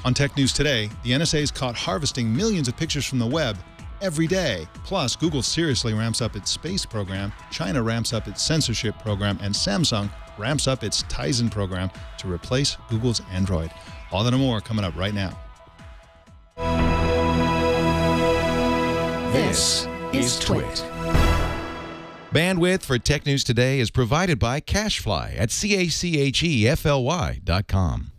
On Tech News Today, the NSA is caught harvesting millions of pictures from the web every day. Plus, Google seriously ramps up its space program, China ramps up its censorship program, and Samsung ramps up its Tizen program to replace Google's Android. All that and more coming up right now. This is Twit. Bandwidth for Tech News Today is provided by CacheFly at CACHEFLY.com.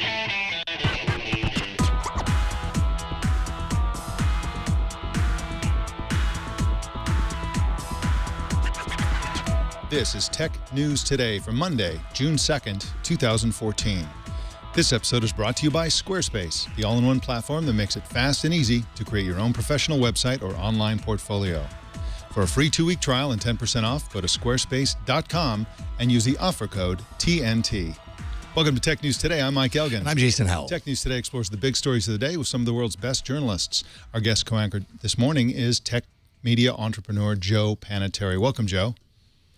This is Tech News Today for Monday, June 2nd, 2014. This episode is brought to you by Squarespace, the all-in-one platform that makes it fast and easy to create your own professional website or online portfolio. For a free 2-week trial and 10% off, go to squarespace.com and use the offer code TNT. Welcome to Tech News Today. I'm Mike Elgan. And I'm Jason Howell. Tech News Today explores the big stories of the day with some of the world's best journalists. Our guest co-anchor this morning is tech media entrepreneur Joe Panettieri. Welcome, Joe.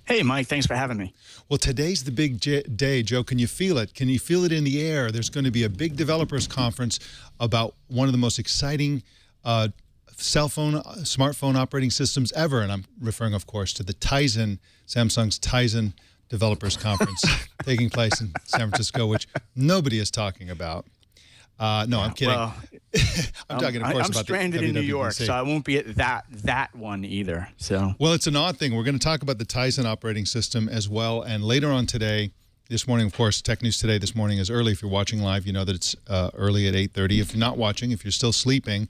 Hey, Mike. Thanks for having me. Well, today's the big day, Joe. Can you feel it? Can you feel it in the air? There's going to be a big developers conference about one of the most exciting smartphone operating systems ever. And I'm referring, of course, to the Tizen, Samsung's Tizen Developers Conference taking place in San Francisco, which nobody is talking about. No, I'm kidding. Well, I'm talking, of course, I'm about stranded in New York, so I won't be at that one either. So, well, it's an odd thing. We're going to talk about the Tizen operating system as well, and later on today, this morning, of course, Tech News Today this morning is early. If you're watching live, you know that it's early at 8:30. If you're not watching, if you're still sleeping,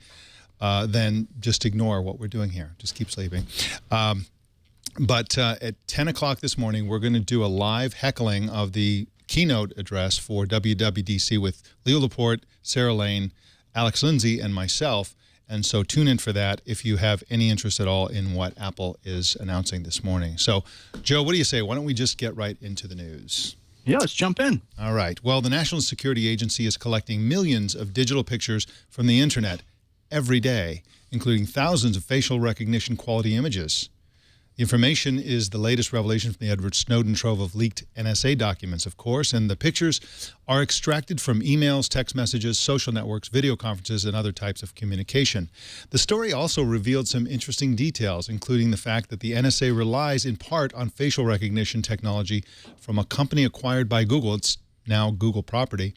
then just ignore what we're doing here. Just keep sleeping. But at 10 o'clock this morning, we're going to do a live heckling of the keynote address for WWDC with Leo Laporte, Sarah Lane, Alex Lindsay, and myself. And so tune in for that if you have any interest at all in what Apple is announcing this morning. So, Joe, what do you say? Why don't we just get right into the news? Yeah, let's jump in. All right. Well, the National Security Agency is collecting millions of digital pictures from the internet every day, including thousands of facial recognition quality images. The information is the latest revelation from the Edward Snowden trove of leaked NSA documents, of course, and the pictures are extracted from emails, text messages, social networks, video conferences, and other types of communication. The story also revealed some interesting details, including the fact that the NSA relies in part on facial recognition technology from a company acquired by Google. It's now Google property.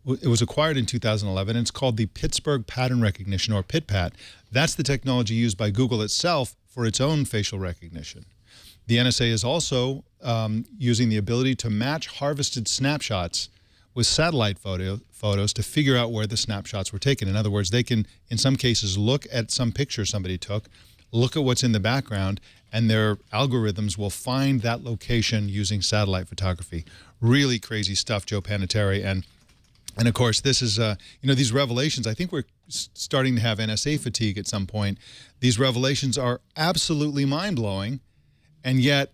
It was acquired in 2011, and it's called the Pittsburgh Pattern Recognition, or PitPat. That's the technology used by Google itself for its own facial recognition. The NSA is also using the ability to match harvested snapshots with satellite photos to figure out where the snapshots were taken. In other words, they can, in some cases, look at some picture somebody took, look at what's in the background, and their algorithms will find that location using satellite photography. Really crazy stuff, Joe Panettieri. And of course, this is, these revelations, I think we're starting to have NSA fatigue at some point. These revelations are absolutely mind-blowing. And yet,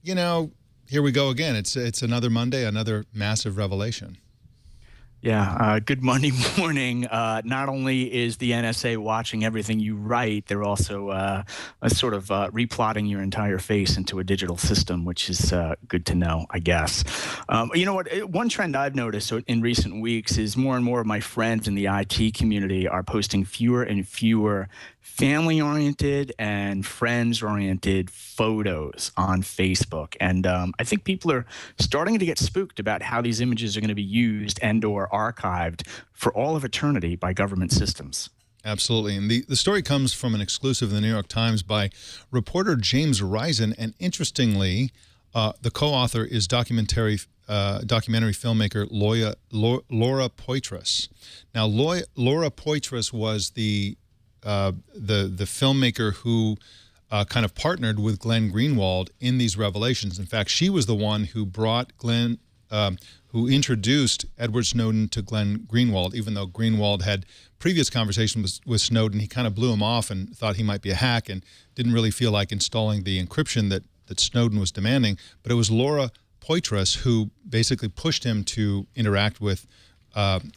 here we go again. It's another Monday, another massive revelation. Yeah, good Monday morning. Not only is the NSA watching everything you write, they're also sort of replotting your entire face into a digital system, which is good to know, I guess. You know what? One trend I've noticed in recent weeks is more and more of my friends in the IT community are posting fewer and fewer family-oriented and friends-oriented photos on Facebook. And I think people are starting to get spooked about how these images are going to be used and or archived for all of eternity by government systems. Absolutely. And the story comes from an exclusive in the New York Times by reporter James Reisinger. And interestingly, the co-author is documentary filmmaker Laura Poitras. Now, Laura Poitras was the filmmaker who kind of partnered with Glenn Greenwald in these revelations. In fact, she was the one who brought who introduced Edward Snowden to Glenn Greenwald. Even though Greenwald had previous conversations with Snowden, he kind of blew him off and thought he might be a hack and didn't really feel like installing the encryption that Snowden was demanding. But it was Laura Poitras who basically pushed him to interact with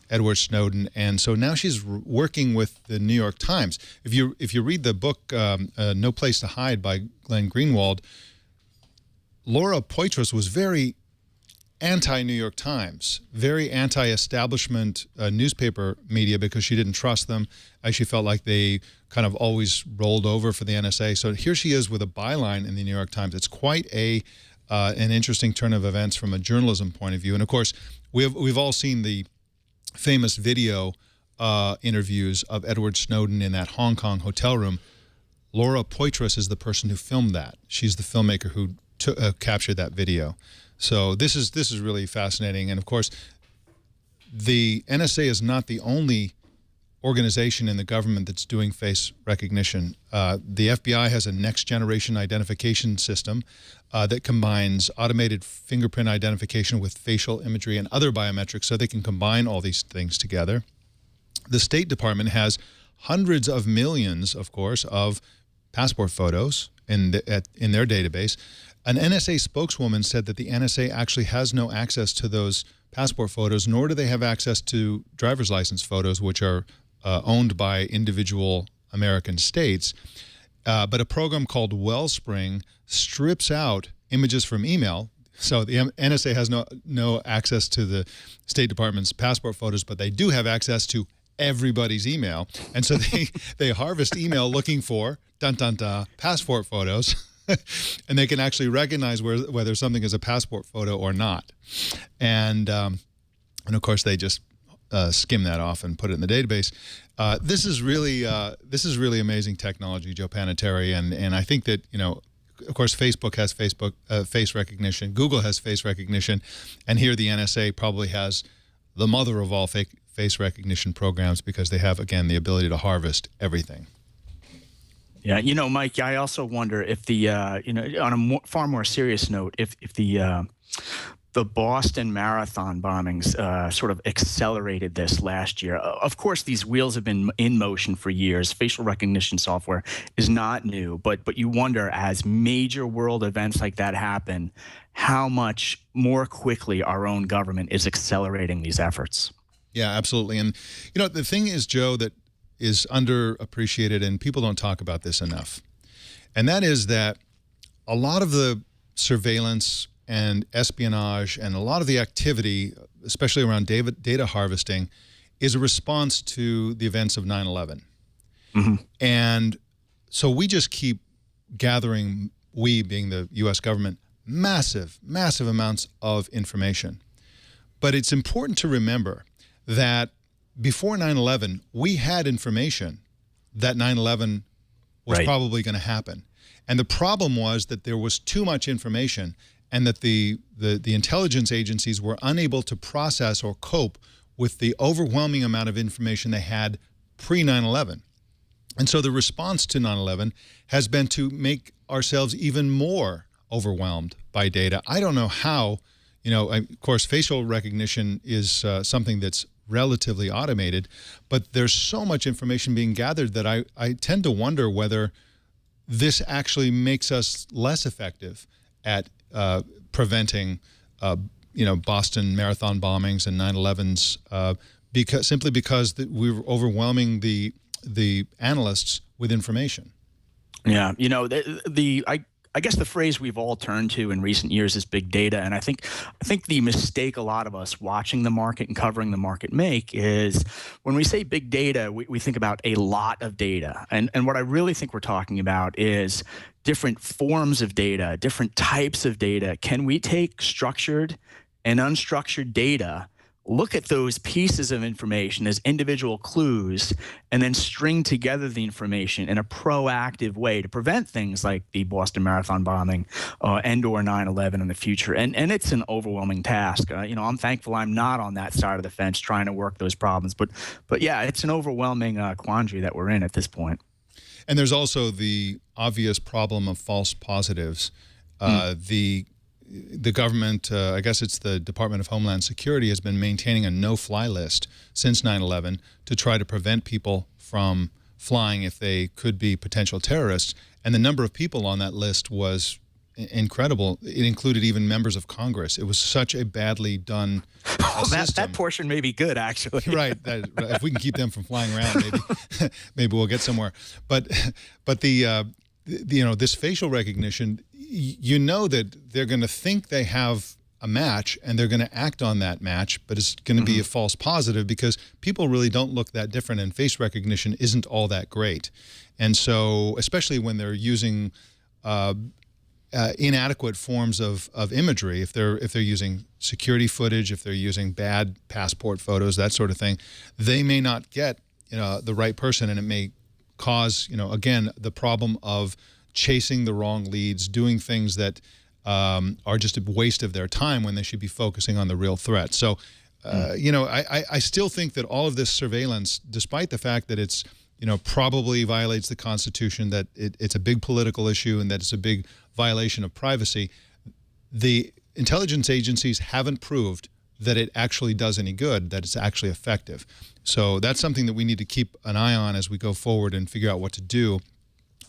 Edward Snowden, and so now she's working with the New York Times. If you read the book No Place to Hide by Glenn Greenwald, Laura Poitras was very anti-New York Times, very anti-establishment newspaper media because she didn't trust them. She felt like they kind of always rolled over for the NSA. So here she is with a byline in the New York Times. It's quite an interesting turn of events from a journalism point of view. And of course, we've all seen the famous video interviews of Edward Snowden in that Hong Kong hotel room. Laura Poitras is the person who filmed that. She's the filmmaker who captured that video. So this is really fascinating. And of course, the NSA is not the only organization in the government that's doing face recognition. The FBI has a next generation identification system that combines automated fingerprint identification with facial imagery and other biometrics, so they can combine all these things together. The State Department has hundreds of millions, of course, of passport photos in their database. An NSA spokeswoman said that the NSA actually has no access to those passport photos, nor do they have access to driver's license photos, which are owned by individual American states. But a program called Wellspring strips out images from email. So the NSA has no access to the State Department's passport photos, but they do have access to everybody's email. And so they harvest email looking for, dun, dun, dun, passport photos. And they can actually recognize whether something is a passport photo or not. And of course, they just skim that off and put it in the database. This is really amazing technology, Joe Panettieri, and I think that, of course, Facebook has face recognition, Google has face recognition, and here the NSA probably has the mother of all face recognition programs because they have, again, the ability to harvest everything. Yeah, Mike, I also wonder if the, on a far more serious note, if the Boston Marathon bombings sort of accelerated this last year. Of course, these wheels have been in motion for years. Facial recognition software is not new, but you wonder, as major world events like that happen, how much more quickly our own government is accelerating these efforts. Yeah, absolutely. And, the thing is, Joe, that is underappreciated, and people don't talk about this enough. And that is that a lot of the surveillance and espionage and a lot of the activity, especially around data harvesting, is a response to the events of 9/11. Mm-hmm. And so we just keep gathering, we being the U.S. government, massive amounts of information. But it's important to remember that before 9/11, we had information that 9/11 was probably going to happen. And the problem was that there was too much information and that the intelligence agencies were unable to process or cope with the overwhelming amount of information they had pre-9/11. And so the response to 9/11 has been to make ourselves even more overwhelmed by data. I don't know how, of course, facial recognition is something that's relatively automated, but there's so much information being gathered that I tend to wonder whether this actually makes us less effective at preventing, Boston Marathon bombings and 9/11s, simply because we're overwhelming the analysts with information. Yeah, I guess the phrase we've all turned to in recent years is big data, and I think the mistake a lot of us watching the market and covering the market make is when we say big data, we think about a lot of data, and what I really think we're talking about is different forms of data, different types of data. Can we take structured and unstructured data, look at those pieces of information as individual clues, and then string together the information in a proactive way to prevent things like the Boston Marathon bombing and/or 9/11 in the future? And it's an overwhelming task. I'm thankful I'm not on that side of the fence trying to work those problems. But yeah, it's an overwhelming quandary that we're in at this point. And there's also the obvious problem of false positives. The government, I guess it's the Department of Homeland Security, has been maintaining a no-fly list since 9/11 to try to prevent people from flying if they could be potential terrorists. And the number of people on that list was incredible. It included even members of Congress. It was such a badly done system. That portion may be good, actually. Right. If we can keep them from flying around, maybe we'll get somewhere. But this facial recognition, that they're going to think they have a match and they're going to act on that match, but it's going to be a false positive because people really don't look that different and face recognition isn't all that great. And so, especially when they're using inadequate forms of imagery, if they're using security footage, if they're using bad passport photos, that sort of thing, they may not get the right person, and it may cause again the problem of chasing the wrong leads, doing things that are just a waste of their time when they should be focusing on the real threat. So, I still think that all of this surveillance, despite the fact that it's probably violates the Constitution, that it's a big political issue and that it's a big violation of privacy, the intelligence agencies haven't proved that it actually does any good, that it's actually effective. So that's something that we need to keep an eye on as we go forward and figure out what to do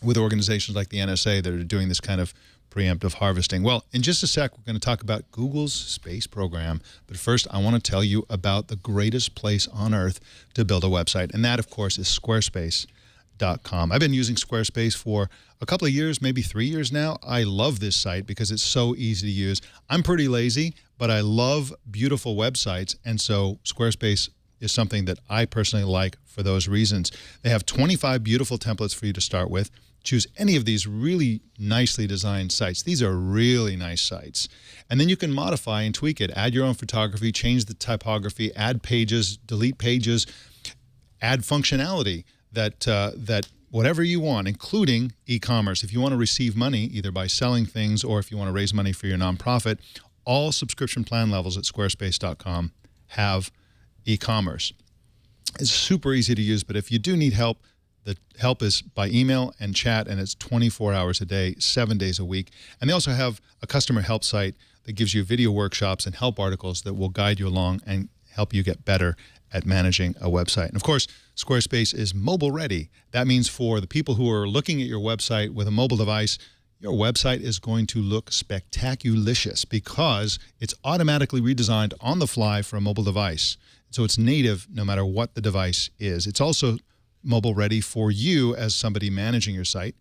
with organizations like the NSA that are doing this kind of preemptive harvesting. Well, in just a sec, we're going to talk about Google's space program. But first, I want to tell you about the greatest place on earth to build a website. And that, of course, is Squarespace.com. I've been using Squarespace for a couple of years, maybe 3 years now. I love this site because it's so easy to use. I'm pretty lazy, but I love beautiful websites. And so Squarespace is something that I personally like for those reasons. They have 25 beautiful templates for you to start with. Choose any of these really nicely designed sites. These are really nice sites. And then you can modify and tweak it. Add your own photography, change the typography, add pages, delete pages, add functionality that whatever you want, including e-commerce. If you want to receive money, either by selling things or if you want to raise money for your nonprofit, all subscription plan levels at Squarespace.com have e-commerce. It's super easy to use, but if you do need help, the help is by email and chat, and it's 24 hours a day, 7 days a week. And they also have a customer help site that gives you video workshops and help articles that will guide you along and help you get better at managing a website. And of course, Squarespace is mobile ready. That means for the people who are looking at your website with a mobile device, your website is going to look spectaculicious because it's automatically redesigned on the fly for a mobile device. So it's native no matter what the device is. It's also mobile ready for you as somebody managing your site.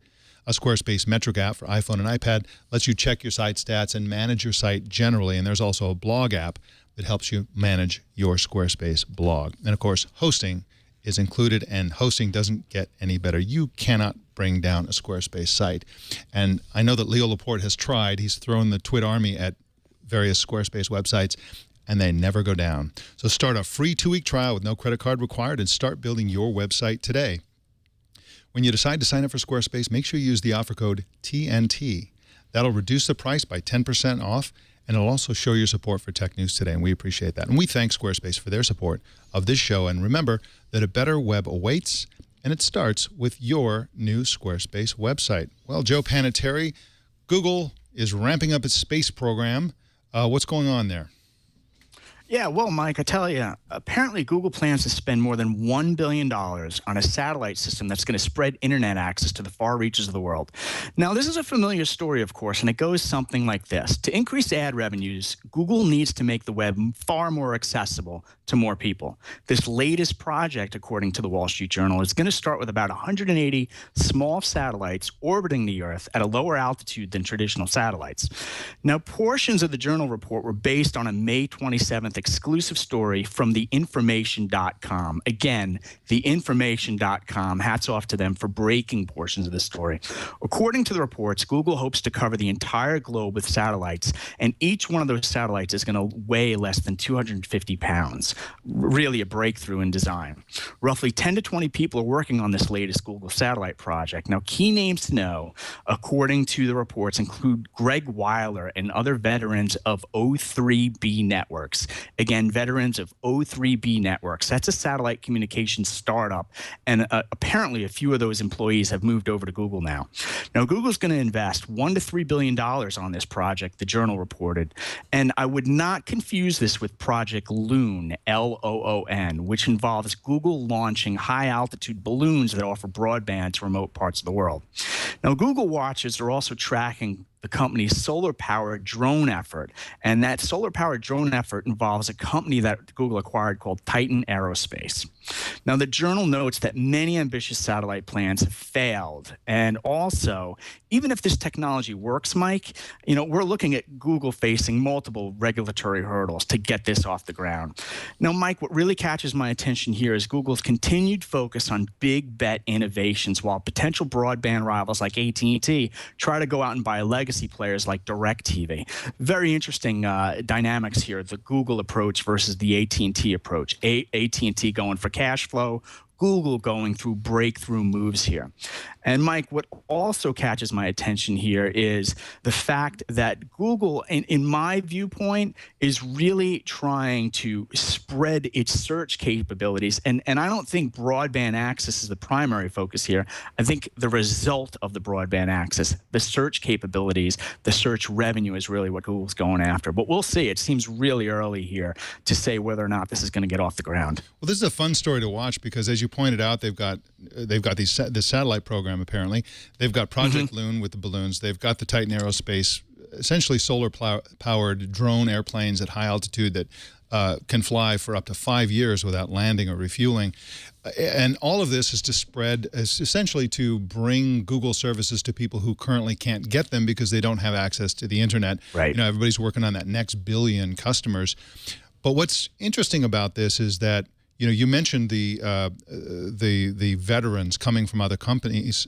A Squarespace metric app for iPhone and iPad lets you check your site stats and manage your site generally. And there's also a blog app that helps you manage your Squarespace blog. And of course, hosting is included, and hosting doesn't get any better. You cannot bring down a Squarespace site. And I know that Leo Laporte has tried. He's thrown the Twit army at various Squarespace websites, and they never go down. So start a free 2-week trial with no credit card required and start building your website today. When you decide to sign up for Squarespace, make sure you use the offer code TNT. That'll reduce the price by 10% off, and it'll also show your support for Tech News Today, and we appreciate that. And we thank Squarespace for their support of this show. And remember that a better web awaits, and it starts with your new Squarespace website. Well, Joe Panettieri, Google is ramping up its space program. What's going on there? Yeah, well, Mike, I tell you, apparently Google plans to spend more than $1 billion on a satellite system that's going to spread internet access to the far reaches of the world. Now, this is a familiar story, of course, and it goes something like this. To increase ad revenues, Google needs to make the web far more accessible to more people. This latest project, according to the Wall Street Journal, is going to start with about 180 small satellites orbiting the Earth at a lower altitude than traditional satellites. Now, portions of the Journal report were based on a May 27th exclusive story from theinformation.com. Again, theinformation.com. Hats off to them for breaking portions of the story. According to the reports, Google hopes to cover the entire globe with satellites, and each one of those satellites is going to weigh less than 250 pounds. Really a breakthrough in design. Roughly 10 to 20 people are working on this latest Google satellite project. Now, key names to know, according to the reports, include Greg Weiler and other veterans of O3B Networks. Again, veterans of O3B Networks. That's a satellite communications startup, and apparently a few of those employees have moved over to Google now. Now, Google's going to invest $1 to $3 billion on this project, the Journal reported, and I would not confuse this with Project Loon, L-O-O-N, which involves Google launching high-altitude balloons that offer broadband to remote parts of the world. Now, Google watchers are also tracking the company's solar-powered drone effort, and that solar-powered drone effort involves a company that Google acquired called Tizen Aerospace. Now, the journal notes that many ambitious satellite plans have failed. And also, even if this technology works, Mike, we're looking at Google facing multiple regulatory hurdles to get this off the ground. Now, Mike, what really catches my attention here is Google's continued focus on big bet innovations while potential broadband rivals like AT&T try to go out and buy legacy players like DirecTV. Very interesting dynamics here, the Google approach versus the AT&T approach. AT&T going for cash flow, Google going through breakthrough moves here. And Mike, what also catches my attention here is the fact that Google, in my viewpoint, is really trying to spread its search capabilities. And I don't think broadband access is the primary focus here. I think the result of the broadband access, the search capabilities, the search revenue is really what Google's going after. But we'll see. It seems really early here to say whether or not this is going to get off the ground. Well, this is a fun story to watch because, as you pointed out, they've got this satellite program. Apparently, they've got Project Loon with the balloons. They've got the Titan Aerospace, essentially solar-powered drone airplanes at high altitude that can fly for up to 5 years without landing or refueling. And all of this is to spread, essentially to bring Google services to people who currently can't get them because they don't have access to the internet. Right. Everybody's working on that next billion customers. But what's interesting about this is that you mentioned the veterans coming from other companies.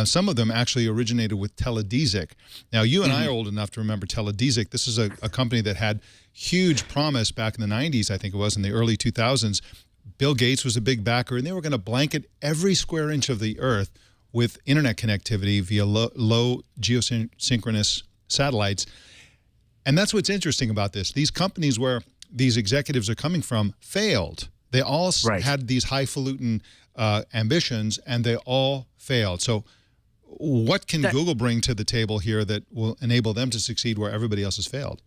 Some of them actually originated with Teledesic. Now, you and I are old enough to remember Teledesic. This is a company that had huge promise back in the 90s, I think it was, in the early 2000s. Bill Gates was a big backer, and they were going to blanket every square inch of the Earth with internet connectivity via low geosynchronous satellites. And that's what's interesting about this. These companies where these executives are coming from failed. They all had these highfalutin ambitions, and they all failed. So what can Google bring to the table here that will enable them to succeed where everybody else has failed?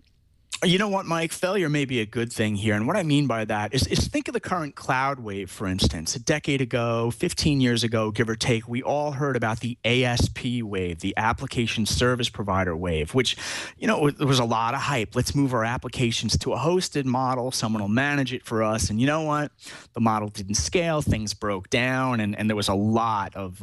You know what, Mike? Failure may be a good thing here. And what I mean by that is think of the current cloud wave, for instance. A decade ago, 15 years ago, give or take, we all heard about the ASP wave, the application service provider wave, which, there was a lot of hype. Let's move our applications to a hosted model. Someone will manage it for us. And you know what? The model didn't scale. Things broke down. And there was a lot of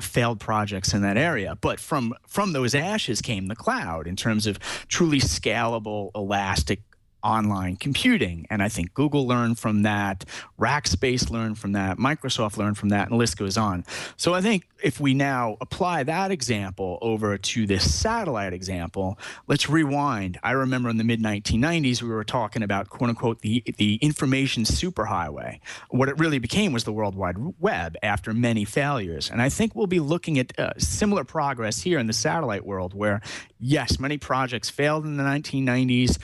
failed projects in that area. But from those ashes came the cloud in terms of truly scalable, elastic online computing. And I think Google learned from that, Rackspace learned from that, Microsoft learned from that, and the list goes on. So I think if we now apply that example over to this satellite example, let's rewind. I remember in the mid-1990s, we were talking about, quote unquote, the information superhighway. What it really became was the World Wide Web after many failures. And I think we'll be looking at similar progress here in the satellite world where, yes, many projects failed in the 1990s,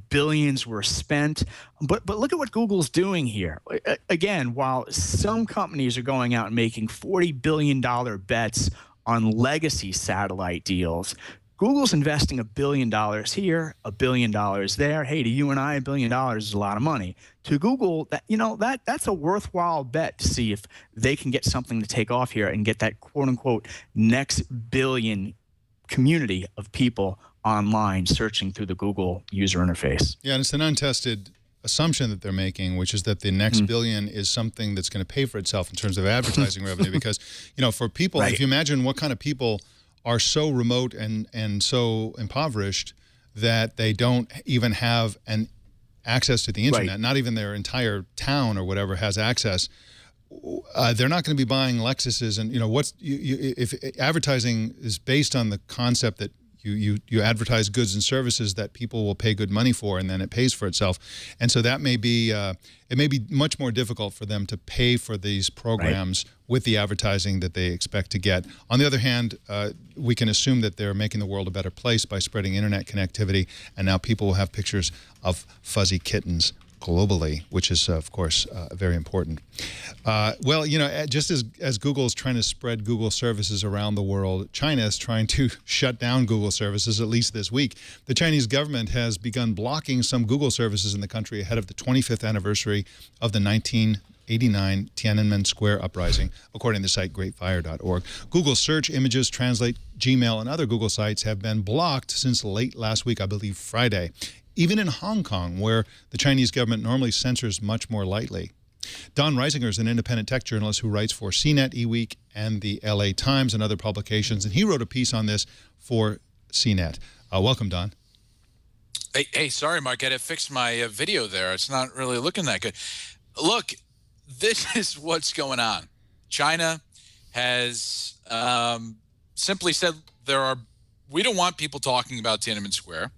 billions were spent, but look at what Google's doing here. Again, while some companies are going out and making $40 billion bets on legacy satellite deals, Google's investing $1 billion here, $1 billion there. Hey, to you and I, $1 billion is a lot of money. To Google, that's a worthwhile bet to see if they can get something to take off here and get that quote unquote next billion community of people online searching through the Google user interface. Yeah, and it's an untested assumption that they're making, which is that the next billion is something that's going to pay for itself in terms of advertising revenue. Because, for people, if you imagine what kind of people are so remote and so impoverished that they don't even have an access to the internet, not even their entire town or whatever has access, they're not going to be buying Lexuses. And if advertising is based on the concept that you advertise goods and services that people will pay good money for, and then it pays for itself. And so that may be it may be much more difficult for them to pay for these programs with the advertising that they expect to get. On the other hand, we can assume that they're making the world a better place by spreading internet connectivity, and now people will have pictures of fuzzy kittens globally, which is, of course, very important. Well, just as Google is trying to spread Google services around the world, China is trying to shut down Google services, at least this week. The Chinese government has begun blocking some Google services in the country ahead of the 25th anniversary of the 1989 Tiananmen Square uprising, according to the site greatfire.org. Google Search, Images, Translate, Gmail, and other Google sites have been blocked since late last week, I believe Friday. even in Hong Kong, where the Chinese government normally censors much more lightly. Don Reisinger is an independent tech journalist who writes for CNET, eWeek, and the LA Times and other publications, and he wrote a piece on this for CNET. Welcome, Don. Hey, sorry, Mark. I had to fix my video there. It's not really looking that good. Look, this is what's going on. China has simply said we don't want people talking about Tiananmen Square.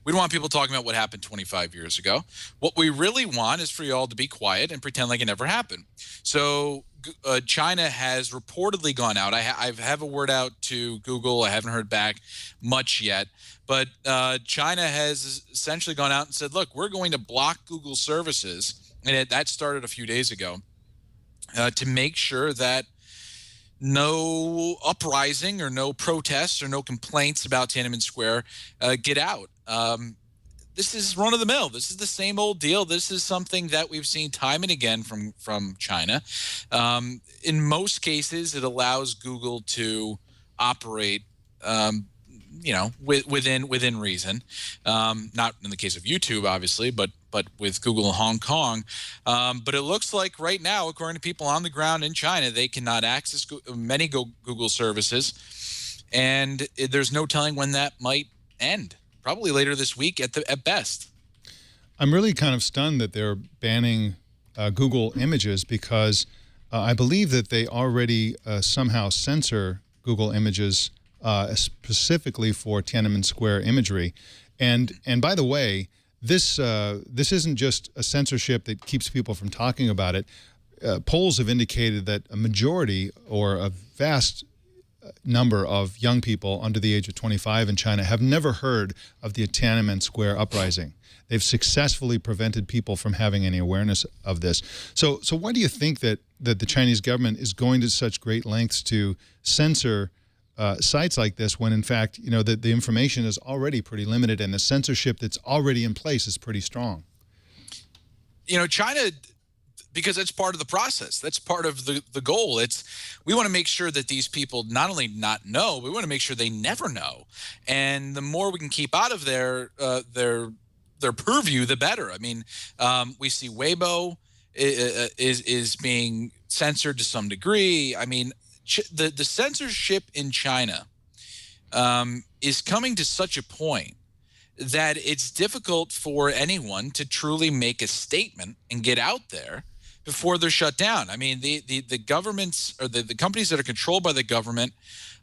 We don't want people talking about what happened 25 years ago. What we really want is for you all to be quiet and pretend like it never happened. So China has reportedly gone out. I have a word out to Google. I haven't heard back much yet. But China has essentially gone out and said, look, we're going to block Google services. And that started a few days ago to make sure that no uprising or no protests or no complaints about Tiananmen Square get out. This is run of the mill. This is the same old deal. This is something that we've seen time and again from China. In most cases, it allows Google to operate within reason. Not in the case of YouTube, obviously, but with Google in Hong Kong. But it looks like right now, according to people on the ground in China, they cannot access many Google services, and there's no telling when that might end. Probably later this week at best. I'm really kind of stunned that they're banning Google Images because I believe that they already somehow censor Google Images specifically for Tiananmen Square imagery. And by the way, this isn't just a censorship that keeps people from talking about it. Polls have indicated that a majority or a vast number of young people under the age of 25 in China have never heard of the Tiananmen Square uprising. They've successfully prevented people from having any awareness of this. So why do you think that the Chinese government is going to such great lengths to censor sites like this when, in fact, the information is already pretty limited and the censorship that's already in place is pretty strong? China, because it's part of the process. That's part of the goal. We want to make sure that these people not only not know, we want to make sure they never know. And the more we can keep out of their purview, the better. I mean, we see Weibo is being censored to some degree. I mean, the censorship in China is coming to such a point that it's difficult for anyone to truly make a statement and get out there before they're shut down. I mean, the governments or the companies that are controlled by the government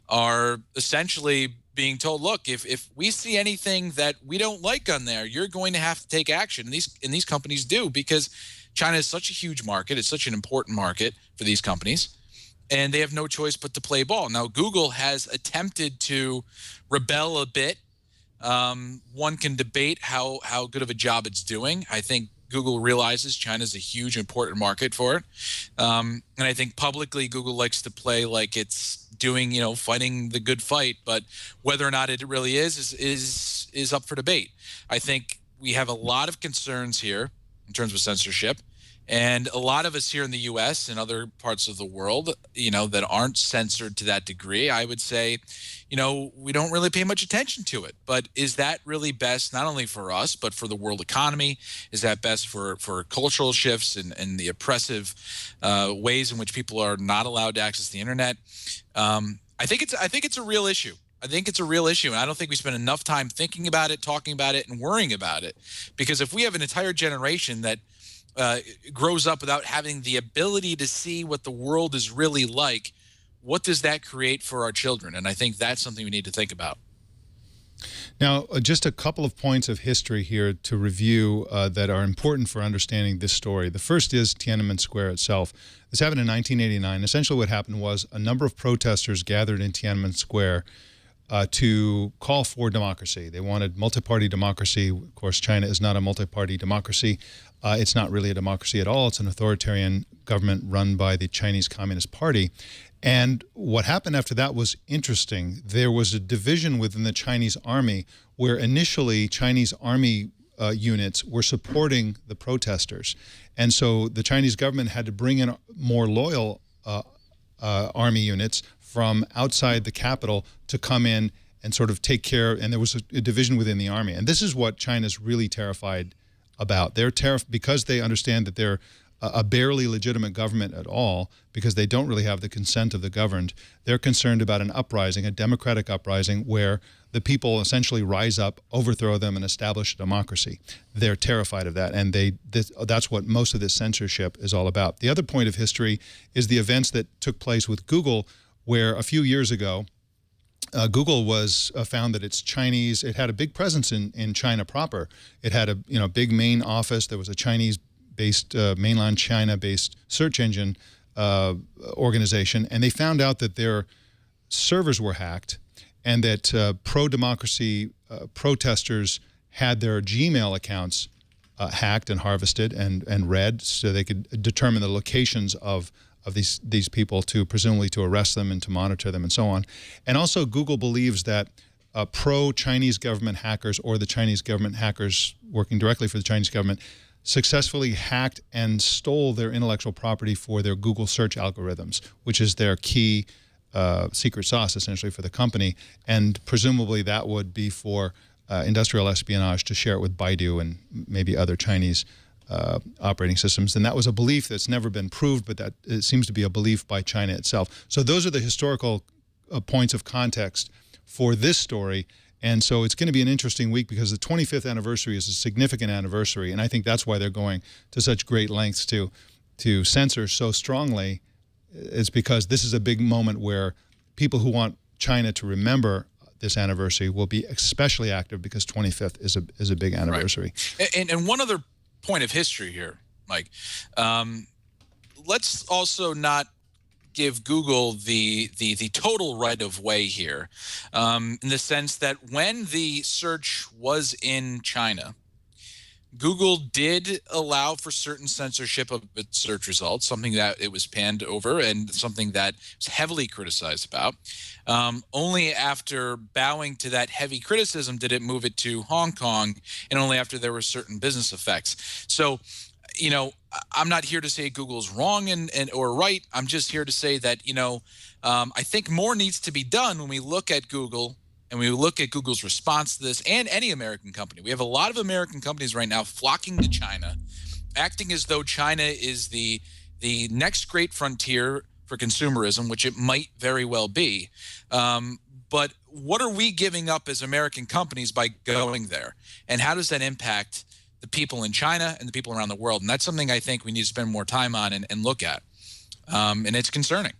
are essentially being told, look, if we see anything that we don't like on there, you're going to have to take action. And these companies do, because China is such a huge market. It's such an important market for these companies. And they have no choice but to play ball. Now, Google has attempted to rebel a bit. One can debate how good of a job it's doing. I think Google realizes China's a huge, important market for it. And I think publicly Google likes to play like it's doing, fighting the good fight. But whether or not it really is up for debate. I think we have a lot of concerns here in terms of censorship. And a lot of us here in the U.S. and other parts of the world, that aren't censored to that degree, I would say, we don't really pay much attention to it. But is that really best, not only for us, but for the world economy? Is that best for cultural shifts and the oppressive ways in which people are not allowed to access the internet? I think it's a real issue. I think it's a real issue, and I don't think we spend enough time thinking about it, talking about it, and worrying about it. Because if we have an entire generation that grows up without having the ability to see what the world is really like, what does that create for our children? And I think that's something we need to think about. Now, just a couple of points of history here to review that are important for understanding this story. The first is Tiananmen Square itself. This happened in 1989. Essentially what happened was a number of protesters gathered in Tiananmen Square to call for democracy. They wanted multi-party democracy. Of course, China is not a multi-party democracy. It's not really a democracy at all. It's an authoritarian government run by the Chinese Communist Party. And what happened after that was interesting. There was a division within the Chinese army where initially Chinese army units were supporting the protesters. And so the Chinese government had to bring in more loyal army units from outside the capital to come in and sort of take care. And there was a division within the army. And this is what China's really terrified about. They're terrified because they understand that they're a barely legitimate government at all, because they don't really have the consent of the governed. They're concerned about an uprising, a democratic uprising, where the people essentially rise up, overthrow them, and establish a democracy. They're terrified of that, and that's what most of this censorship is all about. The other point of history is the events that took place with Google, where a few years ago, Google was found that it's Chinese. It had a big presence in China proper. It had a big main office. There was a Chinese-based, mainland China-based search engine organization, and they found out that their servers were hacked, and that pro-democracy protesters had their Gmail accounts hacked and harvested and read, so they could determine the locations of these people, to presumably to arrest them and to monitor them and so on. And also Google believes that pro-Chinese government hackers, or the Chinese government hackers working directly for the Chinese government, successfully hacked and stole their intellectual property for their Google search algorithms, which is their key secret sauce essentially for the company. And presumably that would be for industrial espionage, to share it with Baidu and maybe other Chinese operating systems. And that was a belief that's never been proved, but that it seems to be a belief by China itself. So those are the historical points of context for this story. And so it's going to be an interesting week, because the 25th anniversary is a significant anniversary. And I think that's why they're going to such great lengths to censor so strongly. It's because this is a big moment where people who want China to remember this anniversary will be especially active, because 25th is a big anniversary. Right. And one other point of history here, Mike. Let's also not give Google the total right of way here, in the sense that when the search was in China, Google did allow for certain censorship of its search results, something that it was panned over and something that was heavily criticized about. Only after bowing to that heavy criticism did it move it to Hong Kong, and only after there were certain business effects. So, I'm not here to say Google's wrong or right. I'm just here to say that, I think more needs to be done when we look at Google and we look at Google's response to this, and any American company. We have a lot of American companies right now flocking to China, acting as though China is the next great frontier for consumerism, which it might very well be. But what are we giving up as American companies by going there? And how does that impact the people in China and the people around the world? And that's something I think we need to spend more time on and look at. And it's concerning.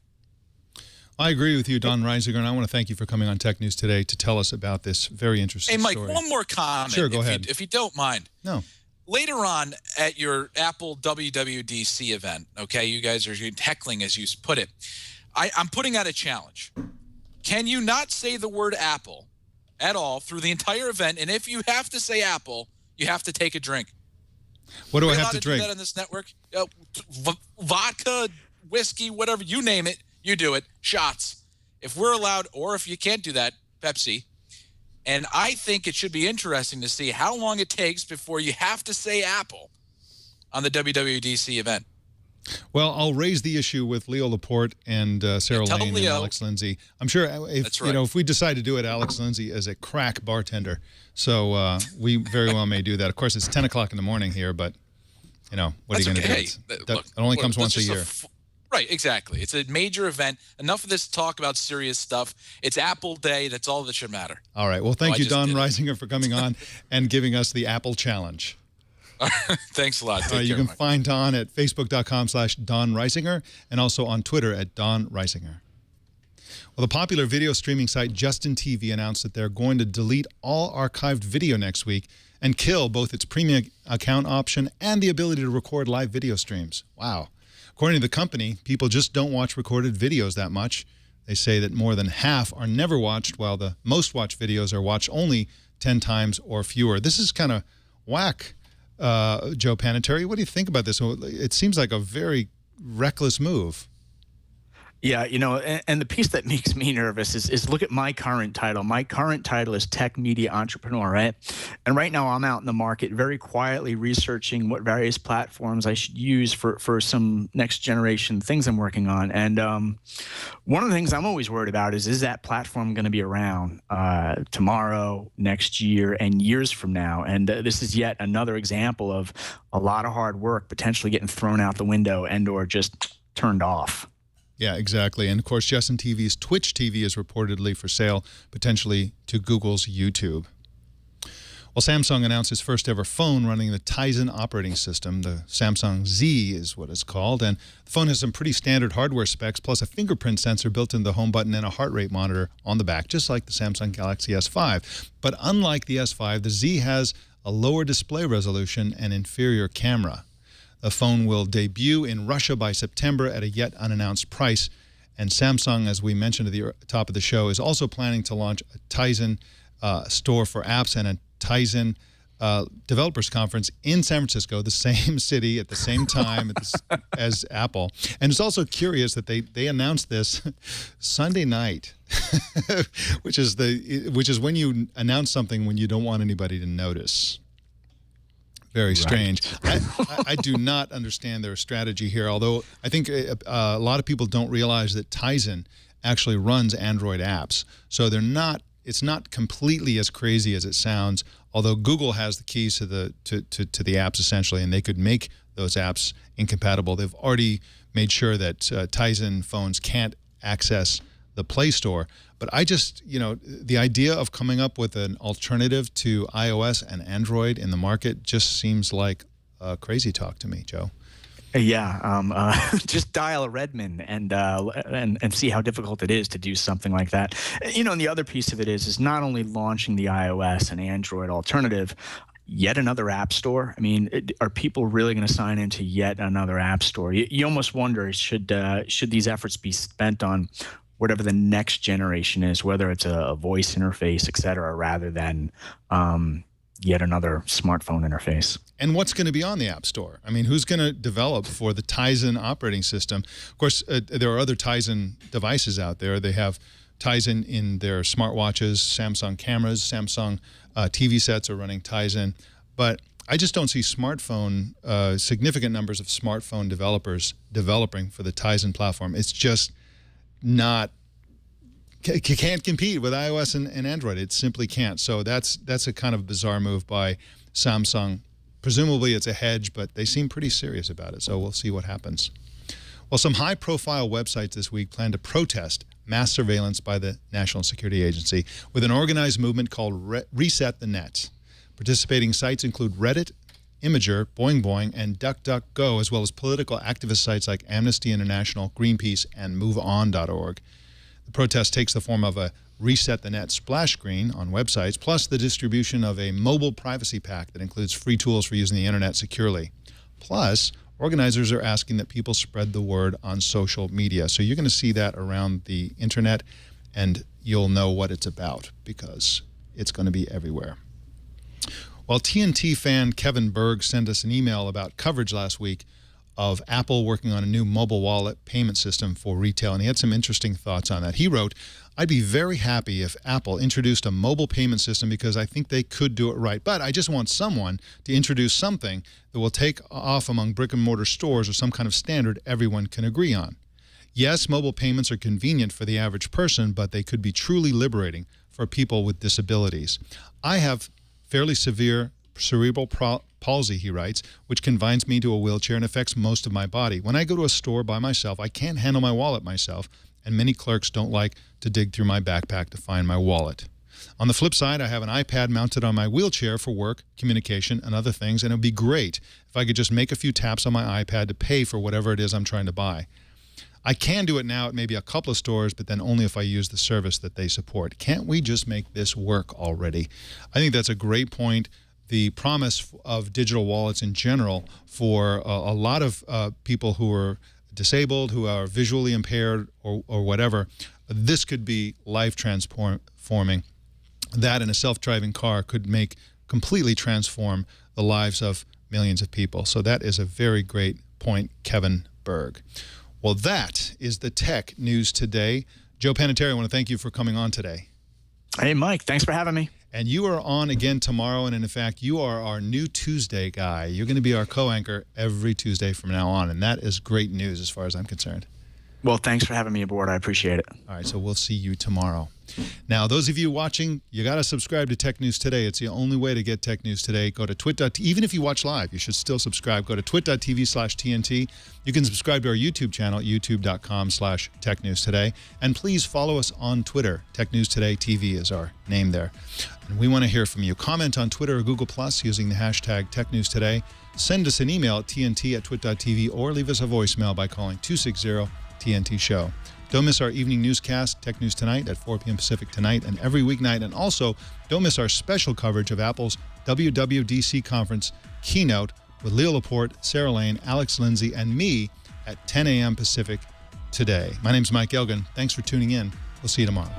I agree with you, Don Reisinger, and I want to thank you for coming on Tech News today to tell us about this very interesting story. Hey, Mike, one more comment. Sure, go ahead. If you don't mind. No. Later on at your Apple WWDC event, okay, you guys are heckling, as you put it. I'm putting out a challenge. Can you not say the word Apple at all through the entire event? And if you have to say Apple, you have to take a drink. What do I have to drink? Do that on this network? Vodka, whiskey, whatever, you name it, you do it. Shots. If we're allowed, or if you can't do that, Pepsi. And I think it should be interesting to see how long it takes before you have to say Apple on the WWDC event. Well, I'll raise the issue with Leo Laporte and Sarah Lane and Alex Lindsay. I'm sure if we decide to do it, Alex Lindsay is a crack bartender. So we very well may do that. Of course, it's 10 o'clock in the morning here, but, what are you going to do? It only comes once a year. Right, exactly. It's a major event. Enough of this talk about serious stuff. It's Apple Day. That's all that should matter. All right. Well, thank you, Don Reisinger, for coming on and giving us the Apple Challenge. Thanks a lot. Take care, you can Mike. find Don at facebook.com/Don Reisinger and also on Twitter at Don Reisinger. Well, the popular video streaming site Justin TV announced that they're going to delete all archived video next week and kill both its premium account option and the ability to record live video streams. Wow. According to the company, people just don't watch recorded videos that much. They say that more than half are never watched, while the most watched videos are watched only 10 times or fewer. This is kind of whack, Joe Panettieri. What do you think about this? It seems like a very reckless move. Yeah, and the piece that makes me nervous is look at my current title. My current title is Tech Media Entrepreneur, right? And right now I'm out in the market very quietly researching what various platforms I should use for some next generation things I'm working on. And one of the things I'm always worried about is that platform going to be around tomorrow, next year, and years from now? And this is yet another example of a lot of hard work potentially getting thrown out the window and or just turned off. Yeah, exactly. And of course, Justin TV's Twitch TV is reportedly for sale, potentially to Google's YouTube. Well, Samsung announced its first ever phone running the Tizen operating system. The Samsung Z is what it's called. And the phone has some pretty standard hardware specs, plus a fingerprint sensor built into the home button and a heart rate monitor on the back, just like the Samsung Galaxy S5. But unlike the S5, the Z has a lower display resolution and inferior camera. The phone will debut in Russia by September at a yet unannounced price. And Samsung, as we mentioned at the top of the show, is also planning to launch a Tizen store for apps and a Tizen developers conference in San Francisco, the same city at the same time as Apple. And it's also curious that they announced this Sunday night, which is when you announce something when you don't want anybody to notice. Very strange. Right. I do not understand their strategy here, although I think a lot of people don't realize that Tizen actually runs Android apps. So it's not completely as crazy as it sounds, although Google has the keys to the apps essentially, and they could make those apps incompatible. They've already made sure that Tizen phones can't access the Play Store. But I just, the idea of coming up with an alternative to iOS and Android in the market just seems like crazy talk to me, Joe. Yeah, just dial a Redmond and see how difficult it is to do something like that. And the other piece of it is not only launching the iOS and Android alternative, yet another app store. I mean, are people really going to sign into yet another app store? You almost wonder, should these efforts be spent on whatever the next generation is, whether it's a voice interface, et cetera, rather than yet another smartphone interface. And what's going to be on the App Store? I mean, who's going to develop for the Tizen operating system? Of course, there are other Tizen devices out there. They have Tizen in their smartwatches, Samsung cameras, Samsung TV sets are running Tizen. But I just don't see significant numbers of smartphone developers developing for the Tizen platform. It's just not, can't compete with iOS and Android. It simply can't. So that's a kind of bizarre move by Samsung. Presumably it's a hedge, but they seem pretty serious about it. So we'll see what happens. Well, some high-profile websites this week plan to protest mass surveillance by the National Security Agency with an organized movement called Reset the Net. Participating sites include Reddit, Imager, Boing Boing, and DuckDuckGo, as well as political activist sites like Amnesty International, Greenpeace, and MoveOn.org. The protest takes the form of a Reset the Net splash screen on websites, plus the distribution of a mobile privacy pack that includes free tools for using the internet securely. Plus, organizers are asking that people spread the word on social media. So you're going to see that around the internet, and you'll know what it's about because it's going to be everywhere. Well, TNT fan Kevin Berg sent us an email about coverage last week of Apple working on a new mobile wallet payment system for retail, and he had some interesting thoughts on that. He wrote, "I'd be very happy if Apple introduced a mobile payment system because I think they could do it right. But I just want someone to introduce something that will take off among brick-and-mortar stores or some kind of standard everyone can agree on. Yes, mobile payments are convenient for the average person, but they could be truly liberating for people with disabilities. I have fairly severe cerebral palsy," he writes, "which confines me to a wheelchair and affects most of my body. When I go to a store by myself, I can't handle my wallet myself, and many clerks don't like to dig through my backpack to find my wallet. On the flip side, I have an iPad mounted on my wheelchair for work, communication, and other things, and it would be great if I could just make a few taps on my iPad to pay for whatever it is I'm trying to buy. I can do it now at maybe a couple of stores, but then only if I use the service that they support. Can't we just make this work already?" I think that's a great point. The promise of digital wallets in general for a lot of people who are disabled, who are visually impaired or whatever, this could be life transforming. That and a self-driving car could completely transform the lives of millions of people. So that is a very great point, Kevin Berg. Well, that is the tech news today. Joe Panettieri, I want to thank you for coming on today. Hey, Mike, thanks for having me. And you are on again tomorrow, and in fact, you are our new Tuesday guy. You're going to be our co-anchor every Tuesday from now on, and that is great news as far as I'm concerned. Well, thanks for having me aboard. I appreciate it. All right, so we'll see you tomorrow. Now, those of you watching, you got to subscribe to Tech News Today. It's the only way to get Tech News Today. Go to twit.tv. Even if you watch live, you should still subscribe. Go to twit.tv/TNT. You can subscribe to our YouTube channel at youtube.com/Tech News Today. And please follow us on Twitter. Tech News Today TV is our name there. And we want to hear from you. Comment on Twitter or Google Plus using the hashtag Tech News Today. Send us an email at tnt@twit.tv or leave us a voicemail by calling 260-TNT Show. Don't miss our evening newscast, Tech News Tonight at 4 p.m. Pacific tonight and every weeknight. And also, don't miss our special coverage of Apple's WWDC conference keynote with Leo Laporte, Sarah Lane, Alex Lindsay, and me at 10 a.m. Pacific today. My name's Mike Elgan. Thanks for tuning in. We'll see you tomorrow.